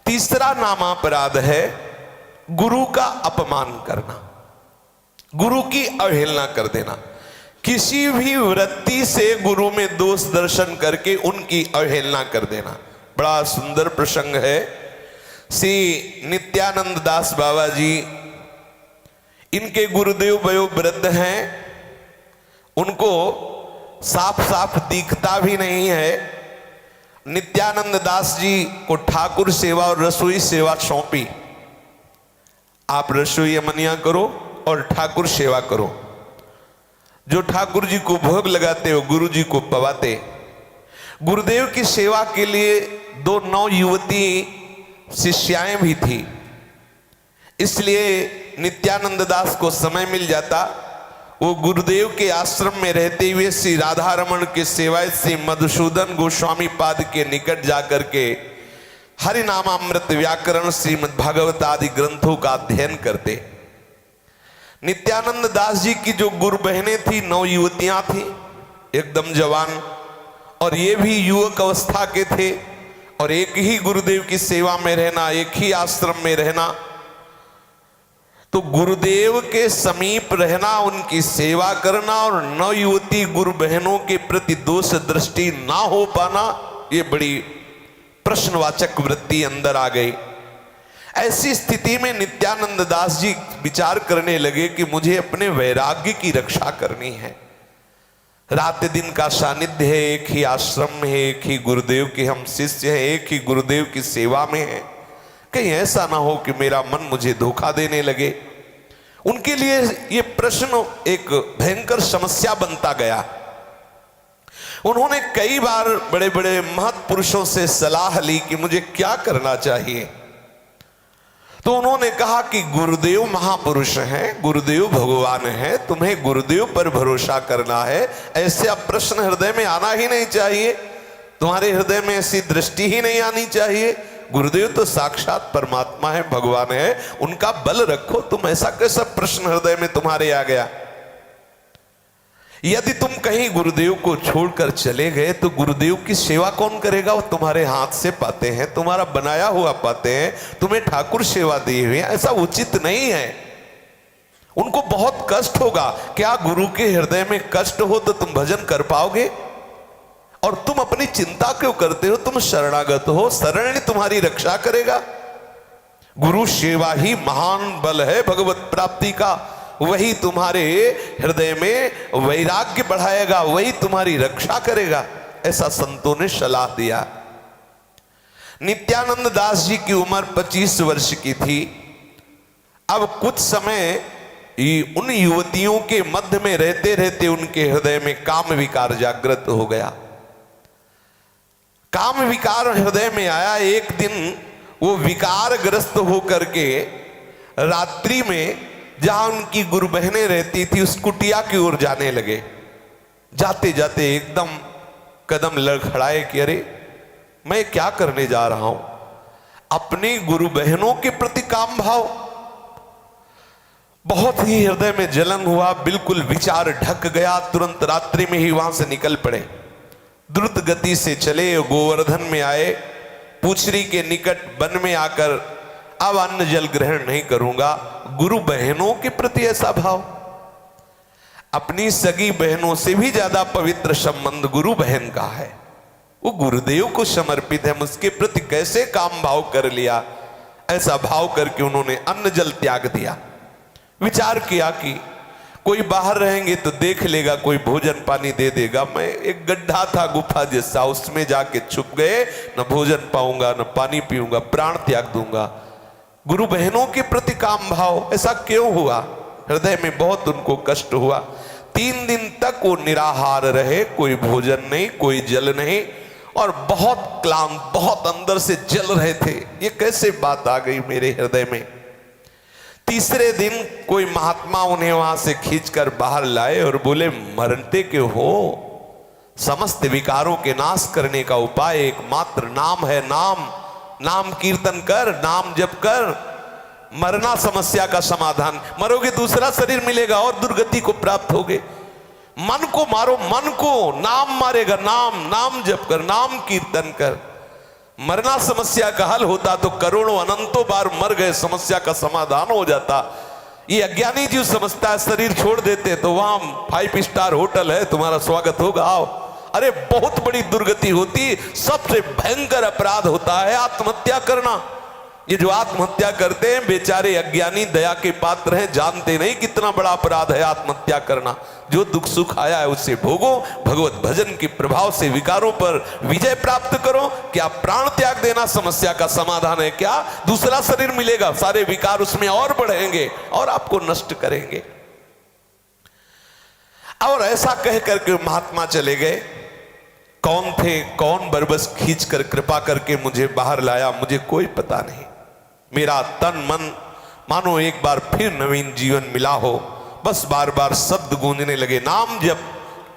तीसरा नामापराध है गुरु का अपमान करना, गुरु की अवहेलना कर देना। किसी भी वृत्ति से गुरु में दोष दर्शन करके उनकी अवहेलना कर देना। बड़ा सुंदर प्रसंग है। श्री नित्यानंद दास बाबा जी, इनके गुरुदेव वयोवृद्ध हैं, उनको साफ साफ दिखता भी नहीं है। नित्यानंद दास जी को ठाकुर सेवा और रसोई सेवा सौंपी, आप रसोई अमनिया करो और ठाकुर सेवा करो। जो ठाकुर जी को भोग लगाते हो गुरु जी को पवाते। गुरुदेव की सेवा के लिए 2 नौ युवती शिष्याएं भी थी, इसलिए नित्यानंद दास को समय मिल जाता, वो गुरुदेव के आश्रम में रहते हुए श्री राधा रमण के सेवायत श्री मधुसूदन गोस्वामी पाद के निकट जाकर के हरिनामामृत व्याकरण श्रीमद् भागवत आदि ग्रंथों का अध्ययन करते। नित्यानंद दास जी की जो गुरु बहनें थी 9 युवतियां थी, एकदम जवान, और ये भी युवक अवस्था के थे, और एक ही गुरुदेव की सेवा में रहना, एक ही आश्रम में रहना, तो गुरुदेव के समीप रहना, उनकी सेवा करना और 9 युवती गुरु बहनों के प्रति दोष दृष्टि ना हो पाना, ये बड़ी प्रश्नवाचक वृत्ति अंदर आ गई। ऐसी स्थिति में नित्यानंद दास जी विचार करने लगे कि मुझे अपने वैराग्य की रक्षा करनी है। रात दिन का सानिध्य है, एक ही आश्रम में है, एक ही गुरुदेव के हम शिष्य हैं, एक ही गुरुदेव की सेवा में है, कहीं ऐसा ना हो कि मेरा मन मुझे धोखा देने लगे। उनके लिए ये प्रश्न एक भयंकर समस्या बनता गया। उन्होंने कई बार बड़े बड़े महत्पुरुषों से सलाह ली कि मुझे क्या करना चाहिए। तो उन्होंने कहा कि गुरुदेव महापुरुष हैं, गुरुदेव भगवान हैं, तुम्हें गुरुदेव पर भरोसा करना है। ऐसे अब प्रश्न हृदय में आना ही नहीं चाहिए, तुम्हारे हृदय में ऐसी दृष्टि ही नहीं आनी चाहिए। गुरुदेव तो साक्षात परमात्मा है, भगवान है, उनका बल रखो। तुम ऐसा कैसा प्रश्न हृदय में तुम्हारे आ गया? यदि तुम कहीं गुरुदेव को छोड़कर चले गए तो गुरुदेव की सेवा कौन करेगा? वो तुम्हारे हाथ से पाते हैं, तुम्हारा बनाया हुआ पाते हैं, तुम्हें ठाकुर सेवा दी हुई है, ऐसा उचित नहीं है। उनको बहुत कष्ट होगा। क्या गुरु के हृदय में कष्ट हो तो तुम भजन कर पाओगे? और तुम अपनी चिंता क्यों करते हो? तुम शरणागत हो, शरण तुम्हारी रक्षा करेगा। गुरु सेवा ही महान बल है भगवत प्राप्ति का, वही तुम्हारे हृदय में वैराग्य बढ़ाएगा, वही तुम्हारी रक्षा करेगा। ऐसा संतों ने सलाह दिया। नित्यानंद दास जी की उम्र 25 वर्ष की थी। अब कुछ समय उन युवतियों के मध्य में रहते रहते उनके हृदय में काम विकार जागृत हो गया। काम विकार हृदय में आया। एक दिन वो विकारग्रस्त होकर के रात्रि में जहां उनकी गुरु बहनें रहती थी उस कुटिया की ओर जाने लगे। जाते जाते एकदम कदम लड़खड़ाए कि अरे मैं क्या करने जा रहा हूं। अपनी गुरु बहनों के प्रति काम भाव, बहुत ही हृदय में जलन हुआ, बिल्कुल विचार ढक गया। तुरंत रात्रि में ही वहां से निकल पड़े, द्रुत गति से चले, गोवर्धन में आए, पूछरी के निकट वन में आकर अब अन्न जल ग्रहण नहीं करूंगा। गुरु बहनों के प्रति ऐसा भाव, अपनी सगी बहनों से भी ज्यादा पवित्र संबंध गुरु बहन का है, वो गुरुदेव को समर्पित है, उसके प्रति कैसे काम भाव कर लिया। ऐसा भाव करके उन्होंने अन्न जल त्याग दिया। विचार किया कि कोई बाहर रहेंगे तो देख लेगा, कोई भोजन पानी दे देगा। मैं एक गड्ढा था गुफा जैसा, उसमें जाके छुप गए, न भोजन पाऊंगा न पानी पीऊंगा, प्राण त्याग दूंगा। गुरु बहनों के प्रति काम भाव ऐसा क्यों हुआ? हृदय में बहुत उनको कष्ट हुआ। 3 दिन तक वो निराहार रहे, कोई भोजन नहीं, कोई जल नहीं, और बहुत क्लांत, बहुत अंदर से जल रहे थे। ये कैसे बात आ गई मेरे हृदय में? तीसरे दिन कोई महात्मा उन्हें वहां से खींचकर बाहर लाए और बोले, मरते क्यों हो? समस्त विकारों के नाश करने का उपाय एकमात्र नाम है। नाम नाम कीर्तन कर, नाम जप कर, मरना समस्या का समाधान। मरोगे दूसरा शरीर मिलेगा और दुर्गति को प्राप्त होगे। मन को मारो, मन को, नाम मारेगा, नाम नाम जप कर, नाम कीर्तन कर। मरना समस्या का हल होता तो करोड़ों अनंतों बार मर गए समस्या का समाधान हो जाता। ये अज्ञानी जीव समझता है शरीर छोड़ देते तो वहां 5 स्टार होटल है, तुम्हारा स्वागत होगा, आओ। अरे बहुत बड़ी दुर्गति होती, सबसे भयंकर अपराध होता है आत्महत्या करना। ये जो आत्महत्या करते हैं बेचारे अज्ञानी दया के पात्र हैं, जानते नहीं कितना बड़ा अपराध है आत्महत्या करना। जो दुख सुख आया है उससे भोगो, भगवत भजन के प्रभाव से विकारों पर विजय प्राप्त करो। क्या प्राण त्याग देना समस्या का समाधान है? क्या दूसरा शरीर मिलेगा, सारे विकार उसमें और बढ़ेंगे और आपको नष्ट करेंगे। और ऐसा कह करके महात्मा चले गए। कौन थे, कौन बरबस खींच कर कृपा करके मुझे बाहर लाया, मुझे कोई पता नहीं। मेरा तन मन मानो एक बार फिर नवीन जीवन मिला हो। बस बार बार शब्द गूंजने लगे, नाम जप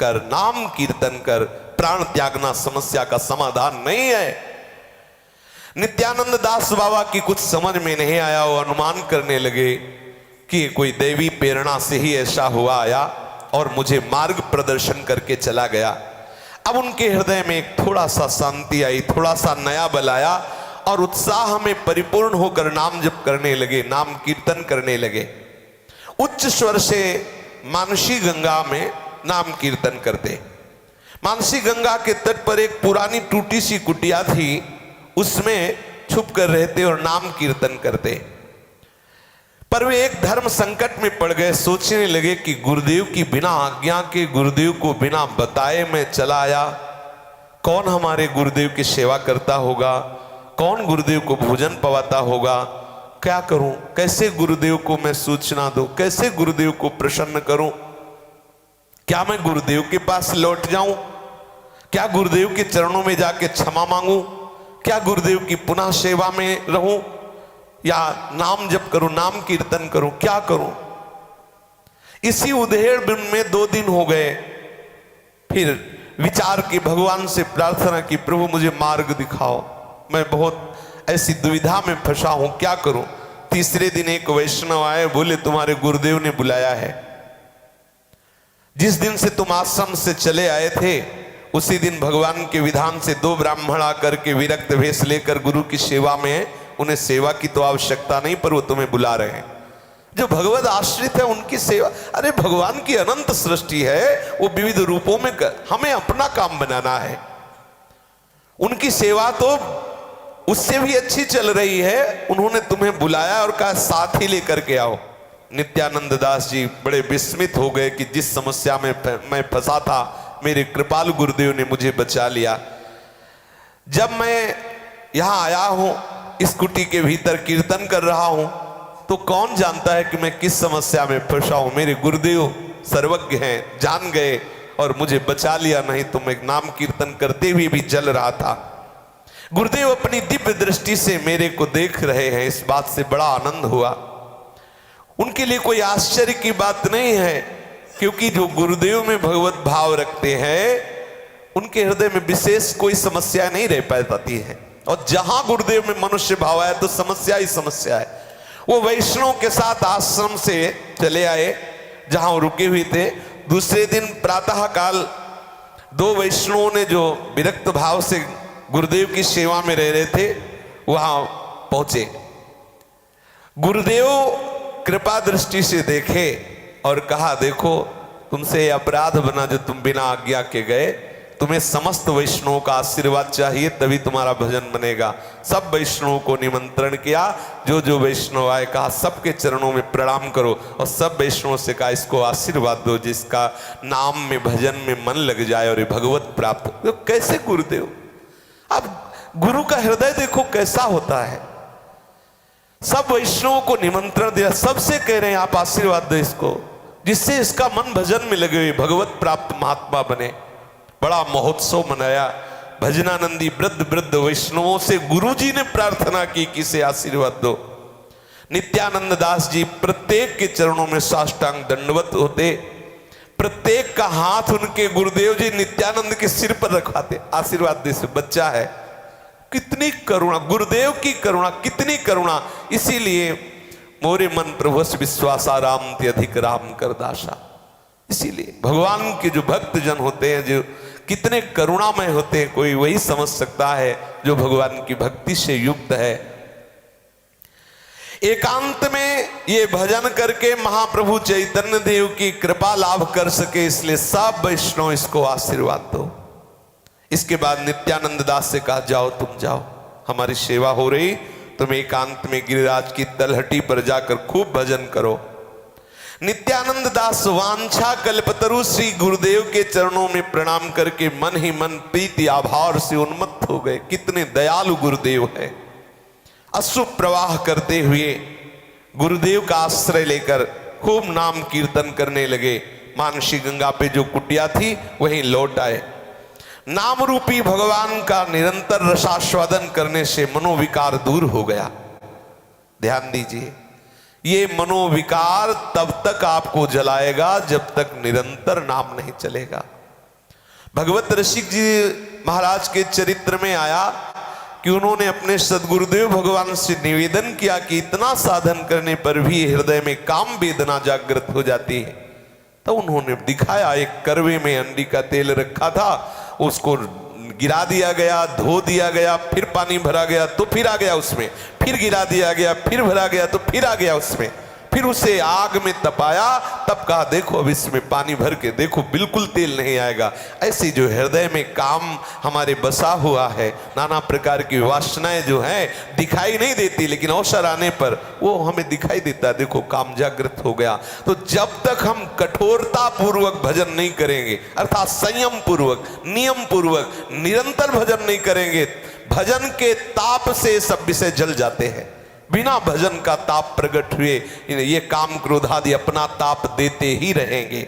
कर, नाम कीर्तन कर, प्राण त्यागना समस्या का समाधान नहीं है। नित्यानंद दास बाबा की कुछ समझ में नहीं आया, वो अनुमान करने लगे कि कोई दैवी प्रेरणा से ही ऐसा हुआ आया और मुझे मार्ग प्रदर्शन करके चला गया। अब उनके हृदय में एक थोड़ा सा शांति आई, थोड़ा सा नया बल आया और उत्साह में परिपूर्ण होकर नाम जप करने लगे, नाम कीर्तन करने लगे। उच्च स्वर से मानसी गंगा में नाम कीर्तन करते। मानसी गंगा के तट पर एक पुरानी टूटी सी कुटिया थी, उसमें छुप कर रहते और नाम कीर्तन करते। पर वे एक धर्म संकट में पड़ गए, सोचने लगे कि गुरुदेव की बिना आज्ञा के, गुरुदेव को बिना बताए मैं चला आया, कौन हमारे गुरुदेव की सेवा करता होगा, कौन गुरुदेव को भोजन पवाता होगा, क्या करूं, कैसे गुरुदेव को मैं सूचना दूं, कैसे गुरुदेव को प्रसन्न करूं, क्या मैं गुरुदेव के पास लौट जाऊं, क्या गुरुदेव के चरणों में जाके क्षमा मांगूं, क्या गुरुदेव की पुनः सेवा में रहूं या नाम जप करूं, नाम कीर्तन करूं, क्या करूं। इसी उधेड़ में 2 दिन हो गए। फिर विचार की भगवान से प्रार्थना की, प्रभु मुझे मार्ग दिखाओ, मैं बहुत ऐसी दुविधा में फंसा हूं, क्या करूं। तीसरे दिन एक वैष्णव आए, बोले तुम्हारे गुरुदेव ने बुलाया है। जिस दिन से तुम आश्रम से चले आए थे उसी दिन भगवान के विधान से 2 ब्राह्मण आकर के विरक्त भेष लेकर गुरु की सेवा में है। उन्हें सेवा की तो आवश्यकता नहीं, पर वो तुम्हें बुला रहे हैं। जो भगवत आश्रित है उनकी सेवा, अरे भगवान की अनंत सृष्टि है, वो विविध रूपों में हमें अपना काम बनाना है। उनकी सेवा तो उससे भी अच्छी चल रही है, उन्होंने तुम्हें बुलाया और कहा साथ ही लेकर के आओ। नित्यानंद दास जी बड़े विस्मित हो गए कि जिस समस्या में मैं फंसा था मेरे कृपालु गुरुदेव ने मुझे बचा लिया। जब मैं यहां आया हूं, इस कुटी के भीतर कीर्तन कर रहा हूं, तो कौन जानता है कि मैं किस समस्या में फंसा हूं। मेरे गुरुदेव सर्वज्ञ हैं, जान गए और मुझे बचा लिया, नहीं तो मैं नाम कीर्तन करते हुए भी जल रहा था। गुरुदेव अपनी दिव्य दृष्टि से मेरे को देख रहे हैं, इस बात से बड़ा आनंद हुआ। उनके लिए कोई आश्चर्य की बात नहीं है, क्योंकि जो गुरुदेव में भगवत भाव रखते हैं उनके हृदय में विशेष कोई समस्या नहीं रह पाती है। और जहां गुरुदेव में मनुष्य भाव आया तो समस्या ही समस्या है। वो वैष्णव के साथ आश्रम से चले आए जहां वो रुके हुए थे। दूसरे दिन प्रातः काल 2 वैष्णवों ने जो विरक्त भाव से गुरुदेव की सेवा में रह रहे थे वहां पहुंचे। गुरुदेव कृपा दृष्टि से देखे और कहा, देखो तुमसे अपराध बना जो तुम बिना आज्ञा के गए, तुम्हें समस्त वैष्णवों का आशीर्वाद चाहिए तभी तुम्हारा भजन बनेगा। सब वैष्णवों को निमंत्रण किया, जो जो वैष्णव आए कहा सबके चरणों में प्रणाम करो और सब वैष्णवों से कहा इसको आशीर्वाद दो जिसका नाम में भजन में मन लग जाए और ये भगवत प्राप्त। तो कैसे गुरुदेव, अब गुरु का हृदय देखो कैसा होता है। सब वैष्णवों को निमंत्रण दिया, सबसे कह रहे हैं आप आशीर्वाद दो इसको, जिससे इसका मन भजन में लगे हुए भगवत प्राप्त महात्मा बने। बड़ा महोत्सव मनाया। भजनानंदी वृद्ध वृद्ध वैष्णवों से गुरुजी ने प्रार्थना की कि इसे आशीर्वाद दो। नित्यानंद दास जी प्रत्येक के चरणों में साष्टांग दंडवत होते, प्रत्येक का हाथ उनके गुरुदेव जी नित्यानंद के सिर पर रखवाते, आशीर्वाद दे, बच्चा है। कितनी करुणा, गुरुदेव की करुणा, कितनी करुणा। इसीलिए मोरे मन प्रभुस विश्वासा राम ते अधिक राम कर दासा। इसीलिए भगवान के जो भक्त जन होते हैं, जो कितने करुणामय होते हैं, कोई वही समझ सकता है जो भगवान की भक्ति से युक्त है। एकांत में ये भजन करके महाप्रभु चैतन्य देव की कृपा लाभ कर सके, इसलिए सब वैष्णव इसको आशीर्वाद दो। इसके बाद नित्यानंद दास से कहा, जाओ तुम जाओ, हमारी सेवा हो रही, तुम एकांत में गिरिराज की तलहटी पर जाकर खूब भजन करो। नित्यानंद दास वांछा कल्पतरु श्री गुरुदेव के चरणों में प्रणाम करके मन ही मन प्रीति आभार से उन्मत्त हो गए। कितने दयालु गुरुदेव है। अश्रु प्रवाह करते हुए गुरुदेव का आश्रय लेकर खूब नाम कीर्तन करने लगे। मानसी गंगा पे जो कुटिया थी वहीं लौट आए। नाम रूपी भगवान का निरंतर रसास्वादन करने से मनोविकार दूर हो गया। ध्यान दीजिए, ये मनोविकार तब तक आपको जलाएगा जब तक निरंतर नाम नहीं चलेगा। भगवत रसिक जी महाराज के चरित्र में आया कि उन्होंने अपने सदगुरुदेव भगवान से निवेदन किया कि इतना साधन करने पर भी हृदय में काम वेदना जागृत हो जाती है। तो उन्होंने दिखाया, एक करवे में अंडी का तेल रखा था, उसको गिरा दिया गया, धो दिया गया, फिर पानी भरा गया तो फिर आ गया उसमें, फिर गिरा दिया गया, फिर भरा गया तो फिर आ गया उसमें, फिर उसे आग में तपाया, तब कहा देखो अब इसमें पानी भर के देखो बिल्कुल तेल नहीं आएगा। ऐसी जो हृदय में काम हमारे बसा हुआ है, नाना प्रकार की वासनाएं जो हैं दिखाई नहीं देती, लेकिन अवसर आने पर वो हमें दिखाई देता, देखो काम जागृत हो गया। तो जब तक हम कठोरता पूर्वक भजन नहीं करेंगे, अर्थात संयम पूर्वक, नियम पूर्वक निरंतर भजन नहीं करेंगे, भजन के ताप से सब विषय जल जाते हैं। बिना भजन का ताप प्रकट हुए ये काम क्रोध आदि अपना ताप देते ही रहेंगे।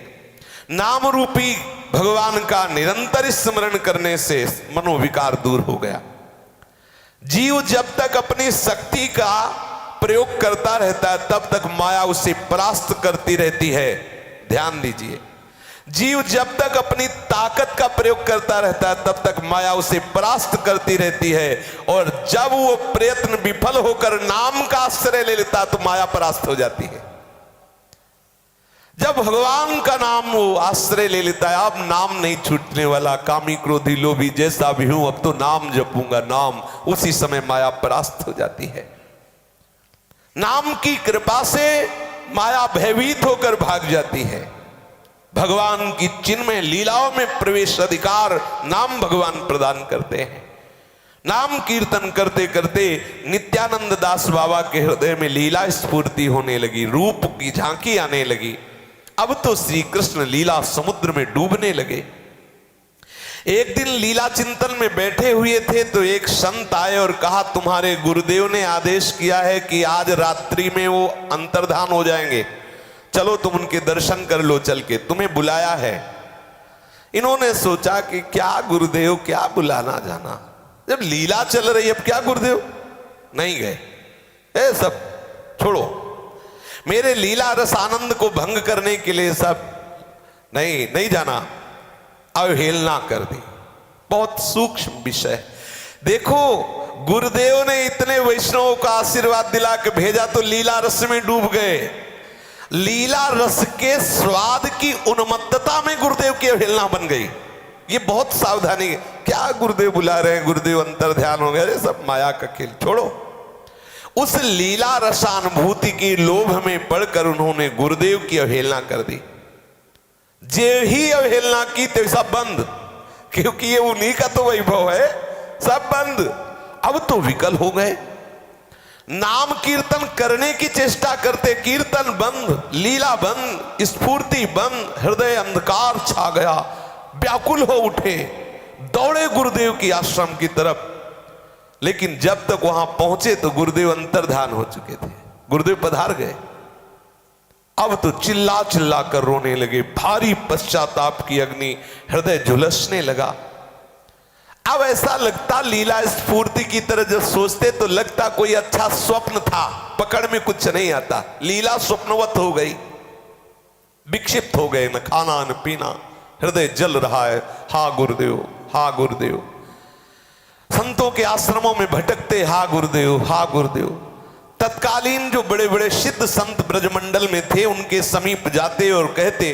नाम रूपी भगवान का निरंतर स्मरण करने से मनोविकार दूर हो गया। जीव जब तक अपनी शक्ति का प्रयोग करता रहता है तब तक माया उसे परास्त करती रहती है। ध्यान दीजिए, जीव जब तक अपनी ताकत का प्रयोग करता रहता है तब तक माया उसे परास्त करती रहती है, और जब वो प्रयत्न विफल होकर नाम का आश्रय ले लेता तो माया परास्त हो जाती है। जब भगवान का नाम वो आश्रय ले लेता है, अब नाम नहीं छूटने वाला, कामी क्रोधी लोभी जैसा भी हूं अब तो नाम जपूंगा नाम, उसी समय माया परास्त हो जाती है। नाम की कृपा से माया भयभीत होकर भाग जाती है। भगवान की चिन्मय लीलाओं में प्रवेश अधिकार नाम भगवान प्रदान करते हैं। नाम कीर्तन करते करते नित्यानंद दास बाबा के हृदय में लीला स्फूर्ति होने लगी, रूप की झांकी आने लगी। अब तो श्री कृष्ण लीला समुद्र में डूबने लगे। एक दिन लीला चिंतन में बैठे हुए थे तो एक संत आए और कहा, तुम्हारे गुरुदेव ने आदेश किया है कि आज रात्रि में वो अंतर्धान हो जाएंगे, चलो तुम उनके दर्शन कर लो, चल के तुम्हें बुलाया है। इन्होंने सोचा कि क्या गुरुदेव, क्या बुलाना जाना, जब लीला चल रही है अब क्या गुरुदेव, नहीं गए। ए सब छोड़ो, मेरे लीला रस आनंद को भंग करने के लिए सब नहीं जाना, अवहेलना कर दी। बहुत सूक्ष्म विषय। देखो गुरुदेव ने इतने वैष्णवों का आशीर्वाद दिला के भेजा तो लीला रस में डूब गए। लीला रस के स्वाद की उन्मत्तता में गुरुदेव की अवहेलना बन गई। ये बहुत सावधानी है। क्या गुरुदेव बुला रहे हैं, गुरुदेव अंतर ध्यान हो गया, अरे सब माया का खेल, छोड़ो। उस लीला रसानुभूति की लोभ में पड़कर उन्होंने गुरुदेव की अवहेलना कर दी। जे ही अवहेलना की तो सब बंद, क्योंकि ये उन्हीं का तो वैभव है, सब बंद। अब तो विकल हो गए, नाम कीर्तन करने की चेष्टा करते, कीर्तन बंद, लीला बंद, स्फूर्ति बंद, हृदय अंधकार छा गया, व्याकुल हो उठे, दौड़े गुरुदेव की आश्रम की तरफ। लेकिन जब तक वहां पहुंचे तो गुरुदेव अंतर्धान हो चुके थे, गुरुदेव पधार गए। अब तो चिल्ला चिल्ला कर रोने लगे, भारी पश्चाताप की अग्नि हृदय झुलसने लगा। अब ऐसा लगता, लीला स्फूर्ति की तरह जब सोचते तो लगता कोई अच्छा स्वप्न था, पकड़ में कुछ नहीं आता। लीला स्वप्नवत हो गई, विक्षिप्त हो गए, न खाना न पीना, हृदय जल रहा है, हा गुरुदेव, हा गुरुदेव। संतों के आश्रमों में भटकते, हा गुरुदेव, हा गुरुदेव। तत्कालीन जो बड़े बड़े सिद्ध संत ब्रजमंडल में थे उनके समीप जाते और कहते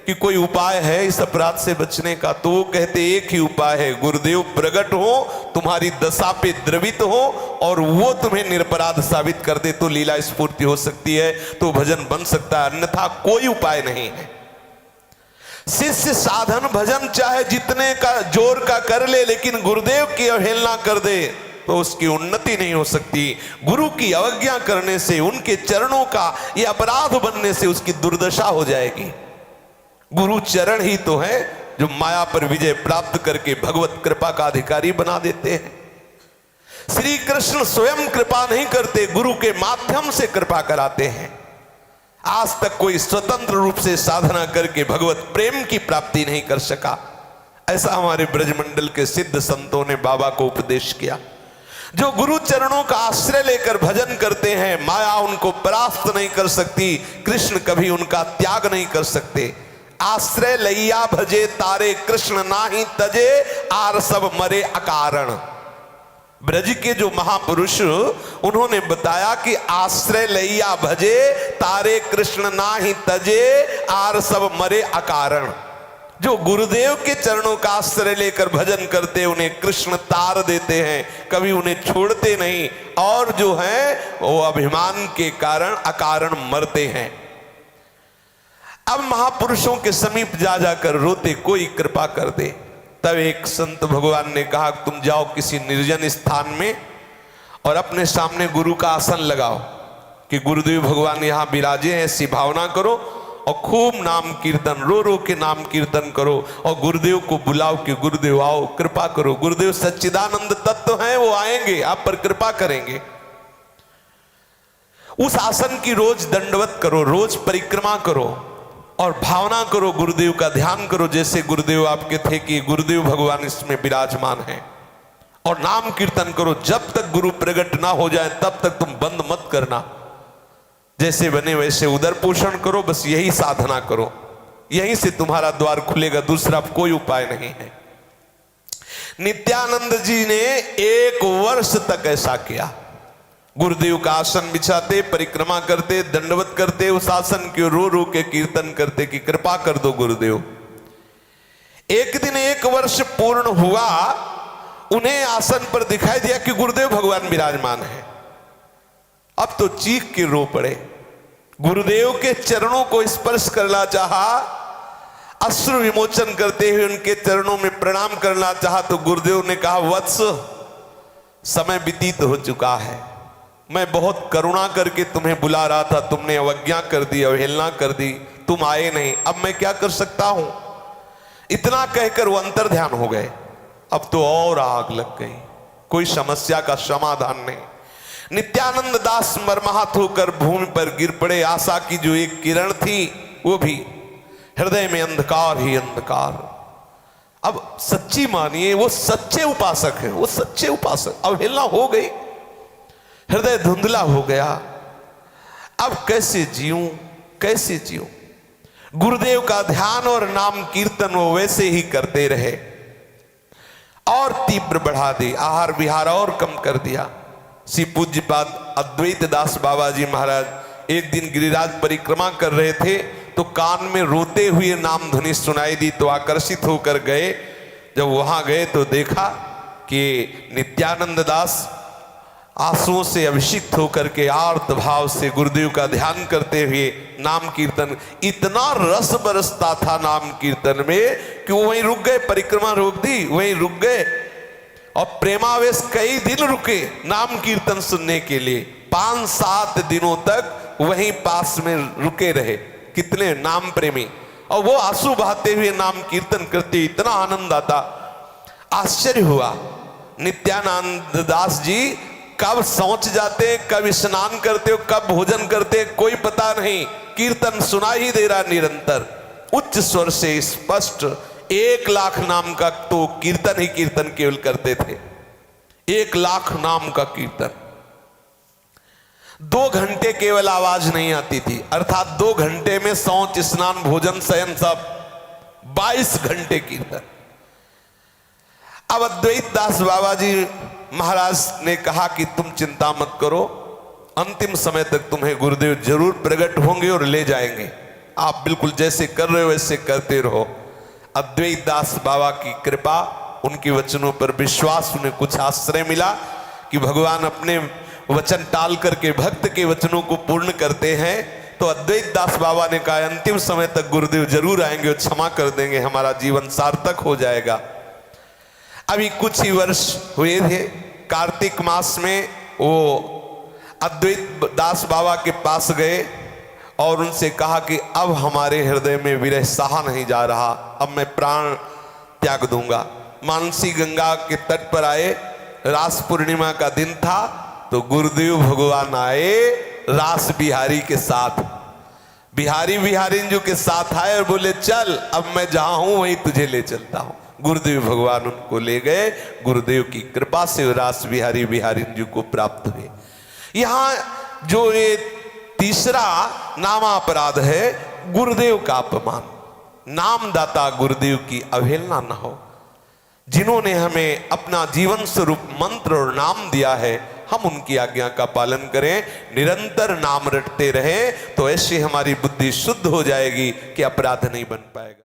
कि कि कोई उपाय है इस अपराध से बचने का, तो वो कहते एक ही उपाय है, गुरुदेव प्रकट हो, तुम्हारी दशा पे द्रवित हो और वो तुम्हें निरपराध साबित कर दे तो लीला स्फूर्ति हो सकती है, तो भजन बन सकता है, अन्यथा कोई उपाय नहीं है। शिष्य साधन भजन चाहे जितने का जोर का कर ले, लेकिन गुरुदेव की अवहेलना कर दे तो उसकी उन्नति नहीं हो सकती। गुरु की अवज्ञा करने से, उनके चरणों का ये अपराध बनने से उसकी दुर्दशा हो जाएगी। गुरु चरण ही तो है जो माया पर विजय प्राप्त करके भगवत कृपा का अधिकारी बना देते हैं। श्री कृष्ण स्वयं कृपा नहीं करते, गुरु के माध्यम से कृपा कराते हैं। आज तक कोई स्वतंत्र रूप से साधना करके भगवत प्रेम की प्राप्ति नहीं कर सका। ऐसा हमारे ब्रजमंडल के सिद्ध संतों ने बाबा को उपदेश किया। जो गुरु चरणों का आश्रय लेकर भजन करते हैं, माया उनको परास्त नहीं कर सकती, कृष्ण कभी उनका त्याग नहीं कर सकते। आश्रय लैया भजे तारे, कृष्ण नाही तजे, आर सब मरे अकारण। ब्रज के जो महापुरुष, उन्होंने बताया कि आश्रय लैया भजे तारे, कृष्ण नाही तजे, आर सब मरे अकारण। जो गुरुदेव के चरणों का आश्रय लेकर भजन करते, उन्हें कृष्ण तार देते हैं, कभी उन्हें छोड़ते नहीं, और जो है वो अभिमान के कारण अकारण मरते हैं। अब महापुरुषों के समीप जा जाकर रोते, कोई कृपा कर दे। तब एक संत भगवान ने कहा तुम जाओ किसी निर्जन स्थान में और अपने सामने गुरु का आसन लगाओ कि गुरुदेव भगवान यहाँ विराजे हैं, ऐसी भावना करो और खूब नाम कीर्तन, रो रो के नाम कीर्तन करो और गुरुदेव को बुलाओ कि गुरुदेव आओ कृपा करो। गुरुदेव सच्चिदानंद तत्व हैं, वो आएंगे, आप पर कृपा करेंगे। उस आसन की रोज दंडवत करो, रोज परिक्रमा करो और भावना करो, गुरुदेव का ध्यान करो जैसे गुरुदेव आपके थे कि गुरुदेव भगवान इसमें विराजमान हैं, और नाम कीर्तन करो। जब तक गुरु प्रकट ना हो जाए तब तक तुम बंद मत करना, जैसे बने वैसे उदर पोषण करो, बस यही साधना करो, यहीं से तुम्हारा द्वार खुलेगा, दूसरा कोई उपाय नहीं है। नित्यानंद जी ने 1 वर्ष तक ऐसा किया। गुरुदेव का आसन बिछाते, परिक्रमा करते, दंडवत करते, उस आसन की रो रो के कीर्तन करते कि कृपा कर दो गुरुदेव। एक दिन 1 वर्ष पूर्ण हुआ, उन्हें आसन पर दिखाई दिया कि गुरुदेव भगवान विराजमान है। अब तो चीख के रो पड़े, गुरुदेव के चरणों को स्पर्श करना चाहा, अश्रु विमोचन करते हुए उनके चरणों में प्रणाम करना चाहा, तो गुरुदेव ने कहा वत्स, समय व्यतीत हो चुका है, मैं बहुत करुणा करके तुम्हें बुला रहा था, तुमने अवज्ञा कर दी, अवहेलना कर दी, तुम आए नहीं, अब मैं क्या कर सकता हूं। इतना कहकर वो अंतर ध्यान हो गए। अब तो और आग लग गई, कोई समस्या का समाधान नहीं। नित्यानंद दास मर्माहत होकर भूमि पर गिर पड़े। आशा की जो एक किरण थी वो भी, हृदय में अंधकार ही अंधकार। अब सच्ची मानिए, वो सच्चे उपासक हैं, वो सच्चे उपासक। अवहेलना हो गई, हृदय धुंधला हो गया, अब कैसे जीऊं, कैसे जीऊं। गुरुदेव का ध्यान और नाम कीर्तन वो वैसे ही करते रहे और तीव्र बढ़ा दी, आहार विहार और कम कर दिया। श्री पूज्यपाद अद्वैत दास बाबा जी महाराज एक दिन गिरिराज परिक्रमा कर रहे थे, तो कान में रोते हुए नाम ध्वनि सुनाई दी, तो आकर्षित होकर गए। जब वहां गए तो देखा कि नित्यानंद दास आंसुओं से अभिषिक्त होकर के आर्त भाव से गुरुदेव का ध्यान करते हुए नाम कीर्तन, इतना रस बरसता था नाम कीर्तन में कि वो वहीं रुक गए, परिक्रमा रोक दी, वहीं रुक गए और प्रेमावेश कई दिन रुके नाम कीर्तन सुनने के लिए। 5-7 दिनों तक वहीं पास में रुके रहे, कितने नाम प्रेमी, और वो आंसू बहाते हुए नाम कीर्तन करते, इतना आनंद आता। आश्चर्य हुआ, नित्यानंद दास जी कब सोच जाते, कब स्नान करते हो, कब भोजन करते, कोई पता नहीं, कीर्तन सुना ही दे रहा निरंतर, उच्च स्वर से स्पष्ट। 1 लाख नाम का तो कीर्तन ही कीर्तन केवल करते थे, 1 लाख नाम का कीर्तन। 2 घंटे केवल आवाज नहीं आती थी, अर्थात 2 घंटे में शौच, स्नान, भोजन, शयन सब, 22 घंटे कीर्तन। अब अद्वैत दास बाबा जी महाराज ने कहा कि तुम चिंता मत करो, अंतिम समय तक तुम्हें गुरुदेव जरूर प्रकट होंगे और ले जाएंगे। आप बिल्कुल जैसे कर रहे हो वैसे करते रहो। अद्वैत दास बाबा की कृपा, उनके वचनों पर विश्वास, उन्हें कुछ आश्रय मिला कि भगवान अपने वचन टाल करके भक्त के वचनों को पूर्ण करते हैं। तो अद्वैत दास बाबा ने कहा अंतिम समय तक गुरुदेव जरूर आएंगे और क्षमा कर देंगे, हमारा जीवन सार्थक हो जाएगा। अभी कुछ ही वर्ष हुए थे, कार्तिक मास में वो अद्वैत दास बाबा के पास गए और उनसे कहा कि अब हमारे हृदय में विरह सहा नहीं जा रहा, अब मैं प्राण त्याग दूंगा। मानसी गंगा के तट पर आए, रास पूर्णिमा का दिन था, तो गुरुदेव भगवान आए रास बिहारी के साथ, बिहारी बिहारिंजू के साथ आए और बोले चल अब मैं जहां हूं वहीं तुझे ले चलता हूं। गुरुदेव भगवान उनको ले गए, गुरुदेव की कृपा से रास बिहारी बिहारिंजू को प्राप्त हुए। यहां जो ये तीसरा नामापराध है, गुरुदेव का अपमान। नामदाता गुरुदेव की अवहेलना न हो। जिन्होंने हमें अपना जीवन स्वरूप मंत्र और नाम दिया है, हम उनकी आज्ञा का पालन करें, निरंतर नाम रटते रहें, तो ऐसे हमारी बुद्धि शुद्ध हो जाएगी कि अपराध नहीं बन पाएगा।